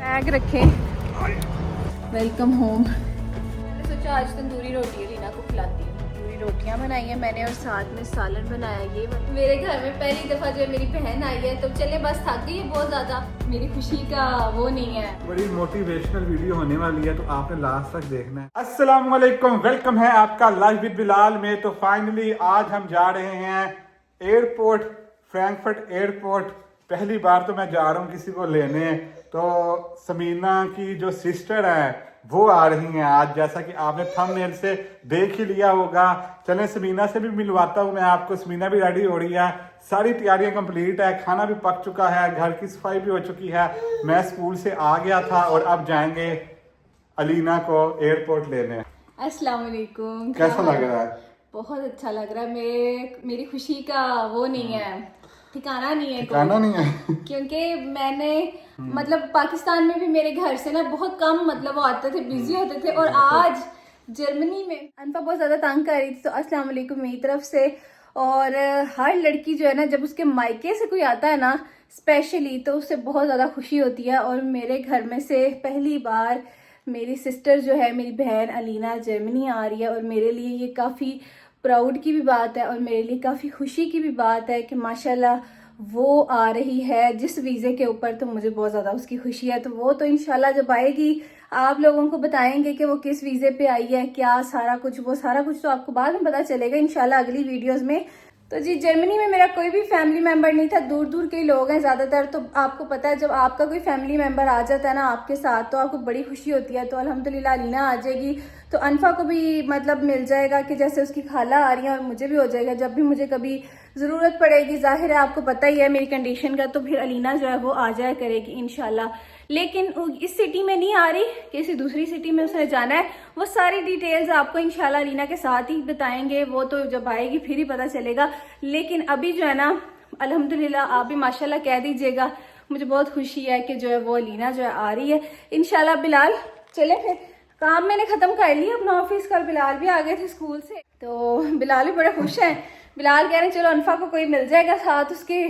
Bag रखे। Welcome home. मैंने सोचा आज तंदूरी रोटी रीना को खिलाती हूँ। तंदूरी रोटियाँ बनाई हैं मैंने और साथ में सालन बनाया। ये मेरे घर में पहली दफा जो मेरी बहन आई है, तो चले बस थक गई है बहुत ज्यादा। मेरी खुशी का वो नहीं है। बड़ी मोटिवेशनल वीडियो होने वाली है, तो आपने लास्ट तक देखना है। अस्सलाम वालेकुम, वेलकम है आपका लाइव विद बिलाल में। तो फाइनली आज हम जा रहे हैं एयरपोर्ट, फ्रैंकफर्ट एयरपोर्ट। पहली बार तो मैं जा रहा हूँ किसी को लेने। तो समीना की जो सिस्टर है वो आ रही हैं आज, जैसा कि आपने थंबनेल से देख ही लिया होगा। चलें समीना से भी मिलवाता हूँ मैं आपको। समीना भी रेडी हो रही है, सारी तैयारियां कंप्लीट है, खाना भी पक चुका है, घर की सफाई भी हो चुकी है। मैं स्कूल से आ गया था और अब जाएंगे अलीना को एयरपोर्ट लेने। अस्सलाम वालेकुम। कैसा लग रहा है? बहुत अच्छा लग रहा है। मेरी खुशी का वो नहीं है, ठिकाना नहीं है। ठिकाना नहीं है क्योंकि मैंने मतलब पाकिस्तान में भी मेरे घर से ना बहुत कम मतलब वो आते थे, बिजी होते थे। और आज जर्मनी में अनफा बहुत ज्यादा तंग कर रही थी, तो अस्सलाम वालेकुम मेरी तरफ से। और हर लड़की जो है ना, जब उसके मायके से कोई आता है ना स्पेशली, तो उससे बहुत ज्यादा खुशी होती है। और मेरे घर में से पहली बार मेरी सिस्टर जो है, मेरी बहन अलीना जर्मनी आ रही है। और मेरे लिए ये काफ़ी प्राउड की भी बात है और मेरे लिए काफ़ी खुशी की भी बात है कि माशाल्लाह वो आ रही है जिस वीज़े के ऊपर। तो मुझे बहुत ज़्यादा उसकी खुशी है। तो वो तो इंशाल्लाह जब आएगी आप लोगों को बताएंगे कि वो किस वीज़े पे आई है, क्या सारा कुछ। वो सारा कुछ तो आपको बाद में पता चलेगा इंशाल्लाह अगली वीडियोज़ में। तो जी, जर्मनी में मेरा कोई भी फैमिली मेंबर नहीं था, दूर दूर के ही लोग हैं ज़्यादातर। तो आपको पता है जब आपका कोई फैमिली मेंबर आ जाता है ना आपके साथ, तो आपको बड़ी खुशी होती है। तो अल्हम्दुलिल्लाह अलीना आ जाएगी, तो अनफा को भी मतलब मिल जाएगा कि जैसे उसकी खाला आ रही है, और मुझे भी हो जाएगा जब भी मुझे कभी ज़रूरत पड़ेगी। जाहिर है आपको पता ही है मेरी कंडीशन का, तो फिर अलीना जो है वो आ जाया करेगी इंशाल्लाह। लेकिन इस सिटी में नहीं आ रही, किसी दूसरी सिटी में उसने जाना है। वो सारी डिटेल्स आपको इंशाल्लाह अलीना के साथ ही बताएंगे। वो तो जब आएगी फिर ही पता चलेगा। लेकिन अभी जो है ना अल्हम्दुलिल्लाह आप भी माशाल्लाह कह दीजिएगा, मुझे बहुत खुशी है कि जो है वो अलीना जो है आ रही है इंशाल्लाह। बिलाल चले फिर, काम मैंने खत्म कर लिया अपना ऑफिस का। बिलाल भी आ गए थे स्कूल से, तो बिलाल भी बड़े खुश हैं। बिलाल कह रहे हैं चलो अनफा को कोई मिल जाएगा साथ उसके।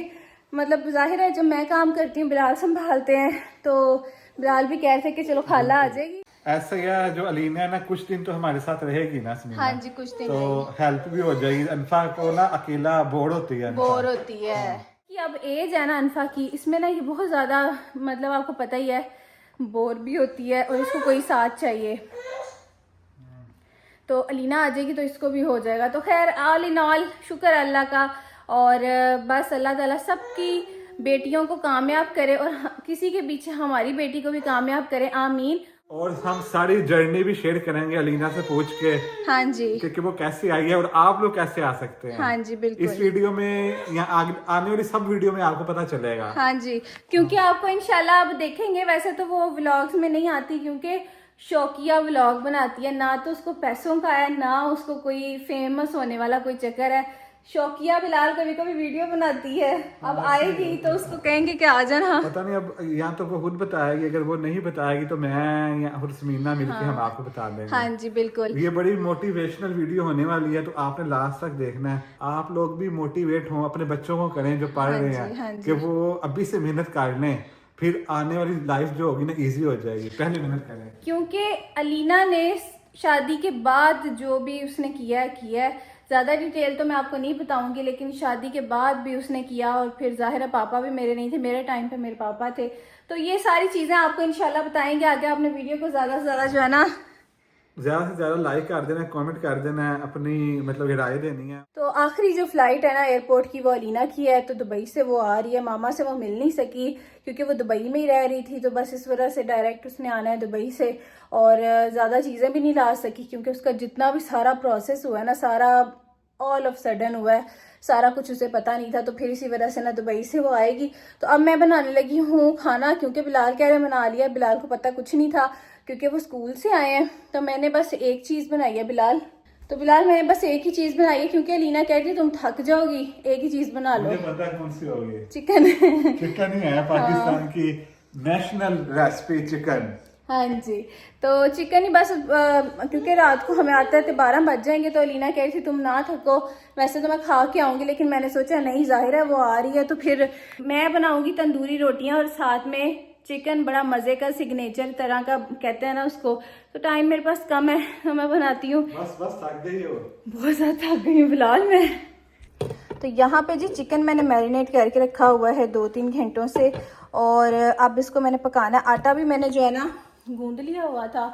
मतलब जाहिर है जब मैं काम करती हूँ बिलाल संभालते हैं, तो बिलाल भी कह रहे थे कि चलो खाला आ जाएगी। ऐसा है, जो अलीना है ना कुछ दिन तो हमारे साथ रहेगी ना समीना। हाँ जी, कुछ दिन तो हेल्प भी हो जाएगी। अनफा को ना अकेला बोर होती है, बोर होती है कि अब एज है ना अनफा की, इसमें ना ये बहुत ज्यादा मतलब आपको पता ही है बोर भी होती है और इसको कोई साथ चाहिए। तो अलीना आ जाएगी तो इसको भी हो जाएगा। तो खैर ऑल इन ऑल शुक्र अल्लाह का। और बस अल्लाह ताला सबकी बेटियों को कामयाब करे और किसी के पीछे हमारी बेटी को भी कामयाब करे, आमीन। और हम सारी जर्नी भी शेयर करेंगे अलीना से पूछ के। हाँ जी, कि वो कैसे आई है और आप लोग कैसे आ सकते हैं। हाँ जी बिल्कुल। इस वीडियो में या आने वाली सब वीडियो में आपको पता चलेगा। हाँ जी, क्योंकि आपको इंशाल्लाह अब देखेंगे। वैसे तो वो व्लॉग्स में नहीं आती क्योंकि शौकिया व्लॉग बनाती है, ना तो उसको पैसों का है ना उसको कोई फेमस होने वाला कोई चक्कर है। शौकिया बिलाल कभी कभी वीडियो बनाती है, अब आएगी तो उसको कहेंगे कि आ जाना। पता नहीं अब यहाँ तो वो खुद बताएगी, अगर वो नहीं बताएगी तो मैं या फिर समीना मिलके हम आपको बता देंगे। हाँ जी बिल्कुल। ये बड़ी मोटिवेशनल वीडियो होने वाली है, तो आपने लास्ट तक देखना है। आप लोग भी मोटिवेट हों, अपने बच्चों को करें जो पढ़ रहे हैं कि वो अभी से मेहनत कर लें, फिर आने वाली लाइफ जो होगी ना इजी हो जाएगी। पहले मेहनत करें, क्योंकि अलीना ने शादी के बाद जो भी उसने किया है, ज़्यादा डिटेल तो मैं आपको नहीं बताऊंगी, लेकिन शादी के बाद भी उसने किया। और फिर जाहिर है पापा भी मेरे नहीं थे, मेरे टाइम पे मेरे पापा थे। तो ये सारी चीज़ें आपको इंशाल्लाह बताएंगे आगे। आपने वीडियो को ज़्यादा से ज़्यादा जो है ना ज़्यादा से ज़्यादा लाइक कर देना, कमेंट कर देना, अपनी मतलब राय देनी है। तो आखिरी जो फ्लाइट है ना एयरपोर्ट की वो अलीना की है। तो दुबई से वो आ रही है, मामा से वो मिल नहीं सकी क्योंकि वो दुबई में ही रह रही थी। तो बस इस वजह से डायरेक्ट उसने आना है दुबई से, और ज़्यादा चीज़ें भी नहीं ला सकी क्योंकि उसका जितना भी सारा प्रोसेस हुआ है ना, सारा ऑल ऑफ सडन हुआ है, सारा कुछ उसे पता नहीं था। तो फिर इसी वजह से ना दुबई से वो आएगी। तो अब मैं बनाने लगी हूँ खाना, क्योंकि बिलाल कह रहे बना लिया। बिलाल को पता कुछ नहीं था क्योंकि वो स्कूल से आए हैं। तो मैंने बस एक चीज़ बनाई है बिलाल। तो बिलाल मैंने बस एक ही चीज़ बनाई है क्योंकि अलीना कह रही तुम थक जाओगी, एक ही चीज़ बना लो। मुझे पता है कौन सी होगी। चिकन चिकन ही है पाकिस्तान की नेशनल रेसिपी, चिकन। हाँ जी, तो चिकन ही बस क्योंकि रात को हमें आते आते 12 बज जाएंगे। तो अलीना कह रही थी तुम ना थको, वैसे तो मैं खा के आऊँगी, लेकिन मैंने सोचा नहीं जाहिर है वो आ रही है तो फिर मैं बनाऊँगी तंदूरी रोटियाँ और साथ में चिकन बड़ा मज़े का सिग्नेचर तरह का कहते हैं ना उसको, तो टाइम मेरे पास कम है तो मैं बनाती हूँ। बस थक गई हो? बहुत ज़्यादा थक गई हूँ फिलहाल मैं। तो यहाँ पे जी चिकन मैंने मैरिनेट करके रखा हुआ है 2-3 घंटों से, और अब इसको मैंने पकाना। आटा भी मैंने जो है ना गूंद लिया हुआ था,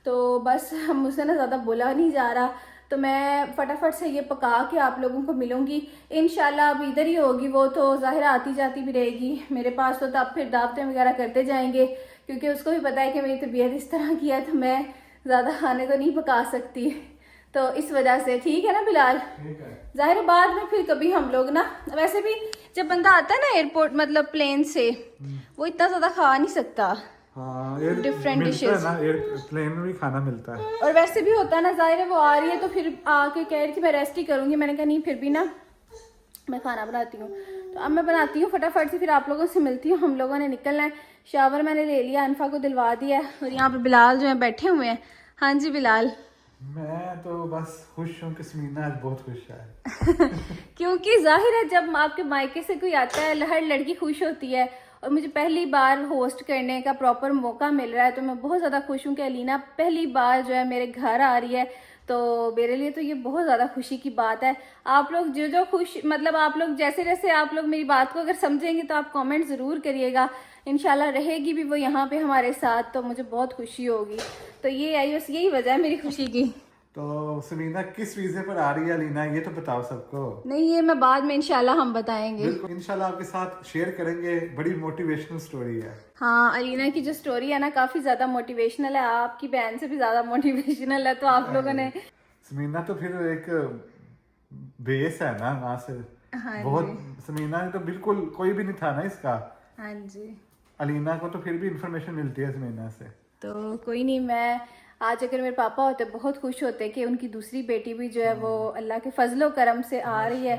तो बस मुझसे ना ज़्यादा बोला नहीं जा रहा, तो मैं फटाफट से ये पका के आप लोगों को मिलूंगी इंशाल्लाह। अब इधर ही होगी वो, तो ज़ाहिर आती जाती भी रहेगी मेरे पास, तो तब फिर दावतें वगैरह करते जाएंगे, क्योंकि उसको भी पता है कि मेरी तबीयत इस तरह की है तो मैं ज़्यादा खाने तो नहीं पका सकती, तो इस वजह से। ठीक है ना बिलाल? जाहिर बाद में फिर कभी हम लोग ना, वैसे भी जब बंदा आता है ना एयरपोर्ट मतलब प्लेन से, वो इतना ज़्यादा खा नहीं सकता। हाँ, डिफरेंट डिशेस ना एयरप्लेन में भी खाना मिलता है, और वैसे भी होता है ना, जाहिर है वो आ रही है तो फिर आके कह रही थी मैं रेस्ट ही करूंगी, मैंने कहा नहीं फिर भी ना मैं खाना बनाती हूँ। तो अब मैं बनाती हूँ फटाफट से, फिर आप लोगों से मिलती हूँ। हम लोगों ने निकलना है, शावर मैंने ले लिया, अनफा को दिलवा दिया है, और यहाँ पे बिलाल जो है बैठे हुए हैं। हाँ जी बिलाल। मैं तो बस खुश हूँ कि समीना आज बहुत खुश है। क्योंकि जाहिर है जब आपके मायके से कोई आता है हर लड़की खुश होती है, और मुझे पहली बार होस्ट करने का प्रॉपर मौका मिल रहा है, तो मैं बहुत ज़्यादा खुश हूँ कि अलीना पहली बार जो है मेरे घर आ रही है, तो मेरे लिए तो ये बहुत ज़्यादा खुशी की बात है। आप लोग जो खुश मतलब आप लोग जैसे जैसे आप लोग मेरी बात को अगर समझेंगे तो आप कमेंट ज़रूर करिएगा। इंशाल्लाह रहेगी भी वो यहाँ पे हमारे साथ, तो मुझे बहुत खुशी होगी। तो ये आई बस यही वजह है मेरी खुशी की। तो समीना किस वीज़े पर आ रही है अलीना, ये तो बताओ सबको। नहीं ये मैं बाद में इंशाल्लाह हम बताएंगे, बिल्कुल इंशाल्लाह आपके साथ शेयर करेंगे, बड़ी मोटिवेशनल स्टोरी है। हाँ अलीना की जो स्टोरी है ना काफ़ी ज़्यादा मोटिवेशनल है, आपकी बहन से भी ज़्यादा मोटिवेशनल है, तो आप लोगों ने समीना तो फिर एक बेस है ना वहाँ से। हाँ बहुत समीना ने तो बिल्कुल कोई भी नहीं था ना इसका। हाँ जी। अलीना को तो फिर भी इंफॉर्मेशन मिलती है समीना से। तो कोई नहीं, मैं आज अगर मेरे पापा होते बहुत खुश होते कि उनकी दूसरी बेटी भी जो है वो अल्लाह के फजलो करम से आ रही है,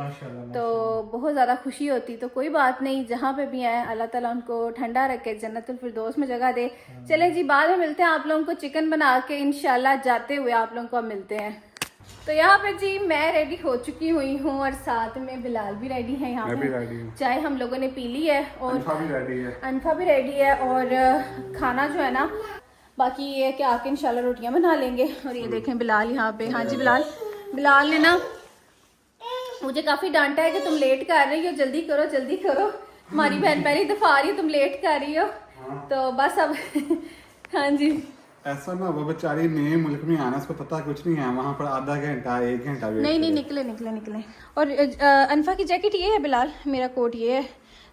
तो बहुत ज़्यादा खुशी होती। तो कोई बात नहीं, जहाँ पे भी आए अल्लाह ताला उनको ठंडा रखे, जन्नतुल फिरदौस में जगह दे। चले जी बाद में मिलते हैं, आप लोगों को चिकन बना के इंशाल्लाह जाते हुए आप लोगों को अब मिलते हैं। तो यहाँ पे जी मैं रेडी हो चुकी हुई हूँ, और साथ में बिलाल भी रेडी है। यहाँ पे चाय हम लोगों ने पी ली है, और अनफा भी रेडी है, और खाना जो है ना बाकी ये है कि आके इंशाल्लाह रोटियां बना लेंगे। और ये देखें बिलाल यहाँ पे। हाँ जी बिलाल ने ना मुझे काफ़ी डांटा है कि तुम लेट कर रही हो, जल्दी करो जल्दी करो, हमारी बहन पहली दफ़ा आ रही है, तुम लेट कर रही हो। तो बस अब हाँ जी, ऐसा ना वो बेचारी नए मुल्क में आना, उसको पता कुछ नहीं है, वहाँ पर आधा घंटा 1 घंटा नहीं निकले। और अनफा की जैकेट ये है बिलाल, मेरा कोट ये है,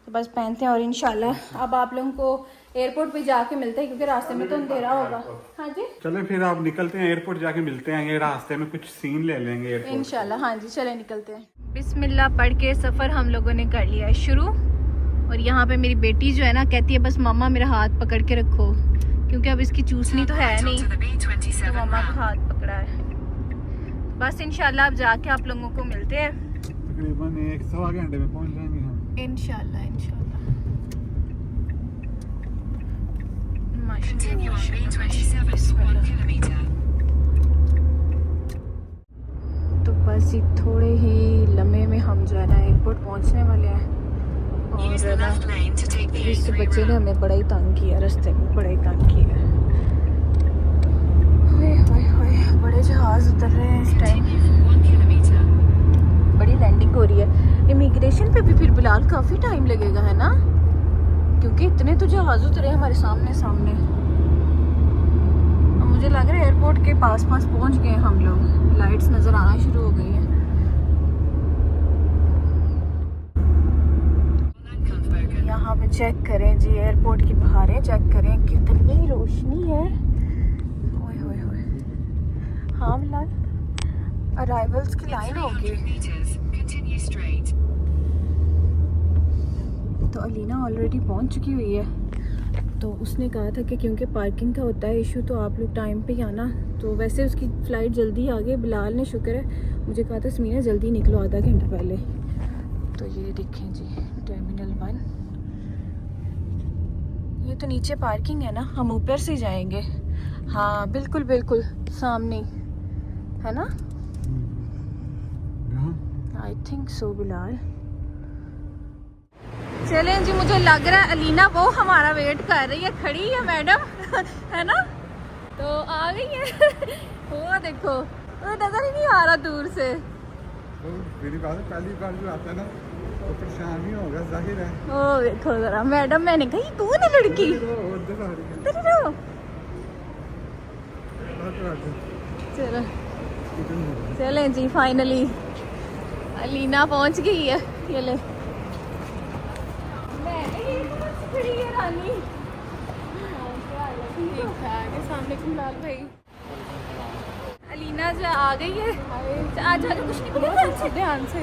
तो बस पहनते हैं, और इंशाल्लाह अब आप लोगों को एयरपोर्ट पे जाके मिलते हैं, क्योंकि रास्ते में तो अंधेरा होगा। हाँ जी चलो फिर आप निकलते हैं, एयरपोर्ट जाके मिलते हैं, ये रास्ते में कुछ सीन ले लेंगे एयरपोर्ट इंशाल्लाह। हाँ जी चले निकलते हैं। बिस्मिल्लाह पढ़ के सफ़र हम लोगों ने कर लिया है शुरू, और यहाँ पे मेरी बेटी जो है ना कहती है बस मम्मा मेरा हाथ पकड़ के रखो, क्योंकि अब इसकी चूसनी तो है नहीं, तो मम्मा का हाथ पकड़ा है। बस इंशाल्लाह अब जाके आप लोगों को मिलते हैं, तकरीबन 1-1.25 घंटे में पहुंच जाएंगे हम इंशाल्लाह। तो बस ही थोड़े ही लम्हे में हम जो है ना एयरपोर्ट पहुंचने वाले हैं, और इस बच्चे ने हमें बड़ा ही तंग किया, रास्ते में बड़ा ही तंग किया। बड़े जहाज उतर रहे हैं इस टाइम, बड़ी लैंडिंग हो रही है। इमिग्रेशन पे भी फिर बिलाल काफ़ी टाइम लगेगा है ना, क्योंकि इतने तो जहाज उतरे हमारे सामने। मुझे लग रहा है एयरपोर्ट के पास पहुंच गए हम लोग, लाइट्स नज़र आना शुरू हो गई हैं। यहाँ पे चेक करें जी, एयरपोर्ट की बाहरें चेक करें, कितनी रोशनी है। ओए होए होए, हाँ बिलाल अराइवल्स की लाइन होगी। तो अलीना ऑलरेडी पहुंच चुकी हुई है, तो उसने कहा था कि क्योंकि पार्किंग का होता है इशू, तो आप लोग टाइम पे ही आना। तो वैसे उसकी फ़्लाइट जल्दी आ गई, बिलाल ने शुक्र है मुझे कहा था समीना जल्दी निकलो आधा घंटा पहले। तो ये देखें जी टर्मिनल 1, ये तो नीचे पार्किंग है ना, हम ऊपर से जाएंगे। हाँ बिल्कुल सामने है ना, आई थिंक सो बिलाल। चलें जी, मुझे लग रहा है अलीना वो हमारा वेट कर रही है, खड़ी है मैडम है ना, तो आ गई है वो देखो, तो नजर ही नहीं आ रहा दूर से। तो मेरी बात है, पहली बार जो आता है ना तो परेशान ही होगा, जाहिर है। ओ देखो जरा मैडम, मैंने कही कौन है लड़की, चलो चलें जी, फाइनली अलीना पहुंच गई है। ये ले, मैंने ये कौन सी खड़ी है रानी, सामने लाल भाई। अलीना जो आ गई है, आज आगे कुछ नहीं बोला, ध्यान से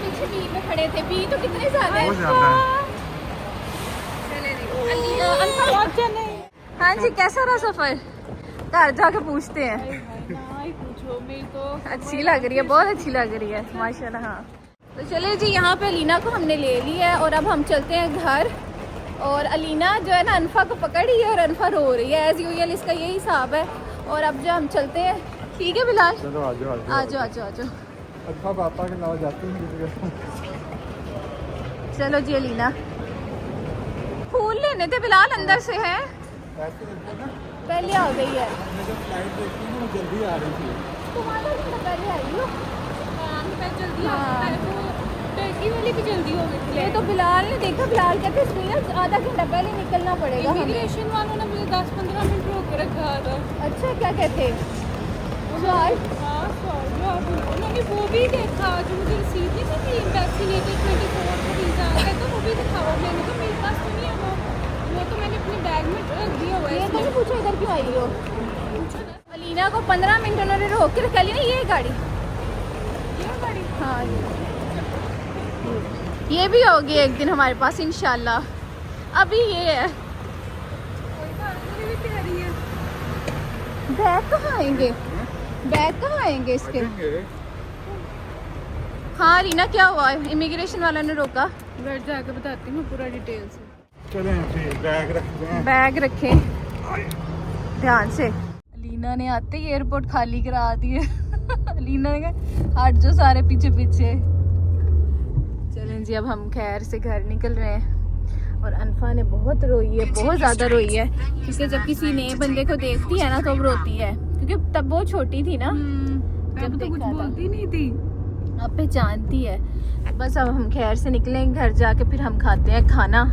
पीछे बी में खड़े थे, बी तो कितने ज्यादा है। हाँ जी, कैसा रहा सफर, घर जाके पूछते हैं। अच्छी लग रही है, बहुत अच्छी लग रही है माशाल्लाह। हाँ तो चले जी, यहाँ पे अलीना को हमने ले लिया है और अब हम चलते हैं घर। और अलीना जो है ना अनफा को पकड़ी है और अनफा रो रही है, एज यूजुअल इसका यही हिसाब है। और अब जो हम चलते हैं, ठीक है बिलाल, चलो आ जाओ आ जाओ आ जाओ आ जाओ। अच्छा पापा के अलावा जाती हूँ। चलो जी अलीना, फूल लेने थे बिलाल, अंदर से है, पहले आ गई है। फ्लाइट देखी ना, जल्दी आ रही थी, तुम्हारा पहले आई हो, जल्दी टर्की वाली भी जल्दी हो गई थी। ये तो बिलाल ने देखा, बिलाल कहते इसमें आधा घंटा पहले निकलना पड़ेगा हमें। इमिग्रेशन वालों ने मुझे 10-15 मिनट रोक के रखा था। अच्छा क्या कहते, उन्होंने वो भी देखा जो मुझे रसीद नहीं थी वैक्सीनेटेड 24 का वीज़ा है, तो वो भी दिखावा। मैंने कहा मेरे पास तो नहीं है वो तो मैंने अपने बैग में रख दिया हुआ है। ये मैंने पूछा इधर क्यों आई हो। अलीना को 15 मिनट उन्होंने रोक के रखा ली ना, ये गाड़ी, हाँ ये भी होगी एक दिन हमारे पास इंशाल्लाह। अभी ये है, बैग कहाँ आएंगे, बैग कहाँ आएंगे इसके। हाँ रीना क्या हुआ, इमिग्रेशन वाला ने रोका। बैठ जाकर बताती हूँ पूरा डिटेल से। चलें जी, बैग रखते हैं, बैग रखें ध्यान से। अलीना ने आते ही एयरपोर्ट खाली करा दिए अलीना ने कहा हट जो सारे पीछे पीछे। चलें जी, अब हम खैर से घर निकल रहे हैं। और अनफा ने बहुत रोई है, बहुत ज़्यादा रोई है, क्योंकि जब किसी नए बंदे को देखती है ना तो अब रोती है, क्योंकि तब बहुत छोटी थी ना, जब तो कुछ बोलती नहीं थी, अब पहचानती है। बस अब हम खैर से निकलेंगे, घर जाके फिर हम खाते हैं खाना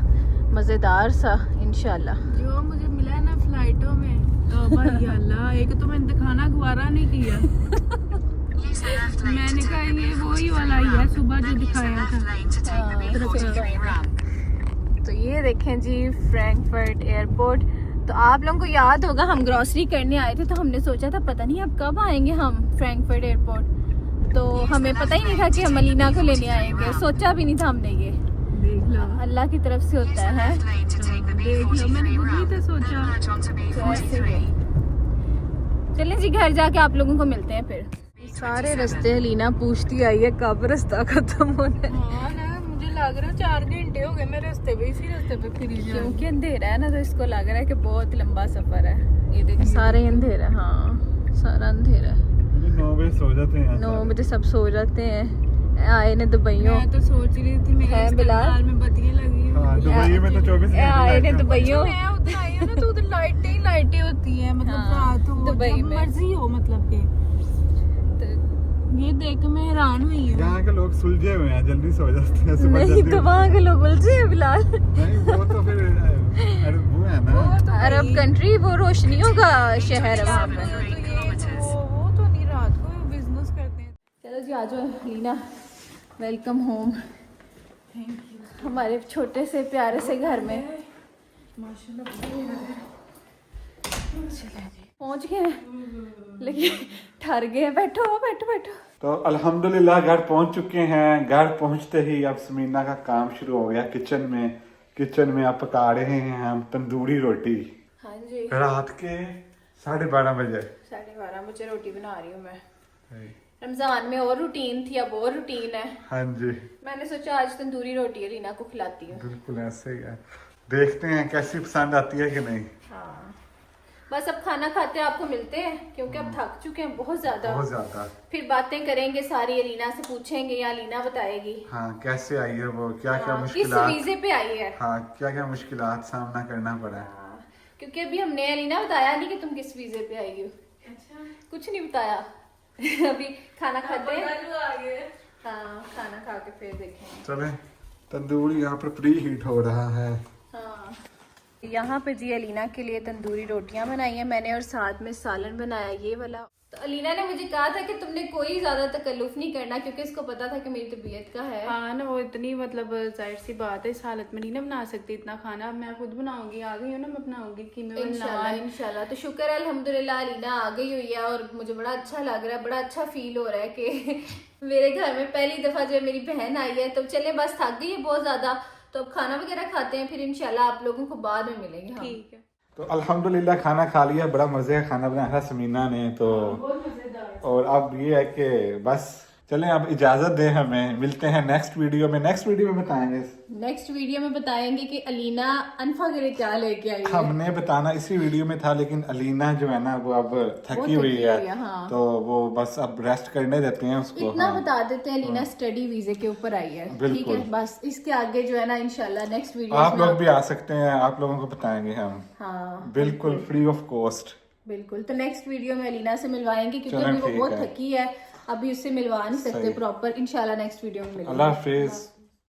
मज़ेदार सा इंशाल्लाह। जो मुझे मिला है ना फ्लाइटों में, भाई अल्लाह, एक तो मैंने खाना गवारा नहीं किया मैंने कहा ये वही वाला ही है सुबह जो दिखाया था। तो ये देखें जी फ्रैंकफर्ट एयरपोर्ट। तो आप लोगों को याद होगा हम ग्रोसरी करने आए थे, तो हमने सोचा था पता नहीं अब कब आएंगे हम फ्रैंकफर्ट एयरपोर्ट, तो हमें पता ही नहीं था कि हम अलीना को लेने आएंगे, सोचा भी नहीं था हमने। ये देख लो, अल्लाह की तरफ से होता है। देख लो, मैंने खुद ही तो सोचा। चलें जी, घर जाके आप लोगों को मिलते हैं फिर। सारे रास्ते अलीना पूछती आई है कब रास्ता खत्म होना है। हाँ ना, मुझे लग रहा है 4 घंटे हो गए मैं रास्ते पे, इसी रास्ते पे फिरी जा रही हूँ। क्योंकि अंधेरा है ना, तो इसको लग रहा है कि बहुत लंबा सफर है। ये देखिए सारे अंधेरा, हाँ सारा अंधेरा है। 9 बजे सो जाते हैं, 9 बजे सब सो जाते हैं। आए ने दुबईयों, मैं तो सोच रही थी मेरे है बिलाल? अस्पताल में बत्तियां लगी हुई हाँ, दुबई में तो 24 आए ने दुबईयों। मैं उधर आई हूँ ना, तो उधर लाइटें होती हैं, मतलब हाँ, रात हो दुबई जब में। मर्जी हो, मतलब के ये देख के मैं हैरान हुई हूँ। यहाँ के लोग सुलझे हुए हैं, जल्दी सो जाते हैं सुबह नहीं जल्दी। तो वहाँ के लोग उलझे हैं बिलाल। नहीं वो तो फिर वो है ना, वो तो अरब कंट्री, वो रोशनियों का शहर है वहाँ पे। वो तो नहीं, रात को बिजनेस करते हैं। चलो जी आ जाओ Leena, welcome home. Thank you. हमारे छोटे से प्यारे से घर में पहुंच गए हैं, लेकिन ठहर गए हैं। बैठो बैठो बैठो। तो अल्हम्दुलिल्लाह घर पहुंच चुके हैं। घर पहुंचते ही अब समीना का काम शुरू हो गया किचन में अब पका रहे हैं हम तंदूरी रोटी। हाँ जी, रात के 12:30 बजे 12:30 मुझे रोटी बना रही हूँ मैं। रमजान में और रूटीन थी, अब और रूटीन है। हाँ जी, मैंने सोचा आज तंदूरी रोटी रीना को खिलाती हूँ। बिल्कुल ऐसे ही है। देखते हैं कैसी पसंद आती है कि नहीं। हाँ बस अब खाना खाते आपको मिलते हैं क्योंकि अब थक चुके हैं बहुत ज्यादा। फिर बातें करेंगे सारी, अलीना से पूछेंगे या अलीना बताएगी। हाँ, कैसे आई है वो, क्या क्या किस मुश्किलात, वीजे पे आई है। हाँ क्या क्या मुश्किलात सामना करना पड़ा है। क्योंकि अभी हमने अलीना बताया नहीं कि तुम किस वीजे पे आई हो। अच्छा, कुछ नहीं बताया। अभी खाना खाते हैं। हाँ, खाना खा के फिर देखेंगे। चले, तंदूरी यहाँ पर प्री हीट हो रहा है। हाँ, यहाँ पे जी अलीना के लिए तंदूरी रोटियां बनाई हैं मैंने और साथ में सालन बनाया ये वाला। तो अलीना ने मुझे कहा था कि तुमने कोई ज्यादा तकल्लुफ नहीं करना क्योंकि इसको पता था कि मेरी तबीयत का है। हाँ ना, वो इतनी मतलब जाहिर सी बात है, इस हालत में नहीं ना बना सकती इतना खाना। मैं खुद बनाऊंगी, आ गई हूँ ना, मैं बनाऊंगी कीमे इंशाल्लाह इंशाल्लाह। तो शुक्र है अल्हम्दुलिल्लाह अलीना आ गई हुई है और मुझे बड़ा अच्छा लग रहा है, बड़ा अच्छा फील हो रहा है कि मेरे घर में पहली दफा जो मेरी बहन आई है। तो चले, बस थक गई है बहुत ज्यादा, तो अब खाना वगैरह खाते हैं, फिर इंशाल्लाह आप लोगों को बाद में मिलेंगे। ठीक है। तो अल्हम्दुलिल्लाह खाना खा लिया, बड़ा मजे का खाना बनाया था समीना ने। तो और अब ये है कि बस चलें, अब इजाजत दें हमें, मिलते हैं नेक्स्ट वीडियो में। नेक्स्ट वीडियो में बताएंगे, नेक्स्ट वीडियो में बताएंगे कि अलीना अनफा के लिए क्या लेके आई है। हमने बताना इसी वीडियो में था, लेकिन अलीना जो है ना वो अब थकी हुई है। हाँ। तो वो बस अब रेस्ट करने देते हैं उसको। इतना बता देते हैं, अलीना स्टडी वीजे के ऊपर आई है। ठीक है, बस इसके आगे जो है ना इंशाल्लाह नेक्स्ट वीडियो आप लोग भी आ सकते हैं, आप लोगों को बताएंगे हम। हाँ बिल्कुल फ्री ऑफ कॉस्ट। बिल्कुल। तो नेक्स्ट वीडियो में अलीना से मिलवाएंगे क्योंकि चलो अभी वो ठीक बहुत है। थकी है, अभी उससे मिलवा नहीं सकते सही। प्रॉपर। इंशाल्लाह नेक्स्ट वीडियो में मिलेंगे। अल्लाह हाफिज।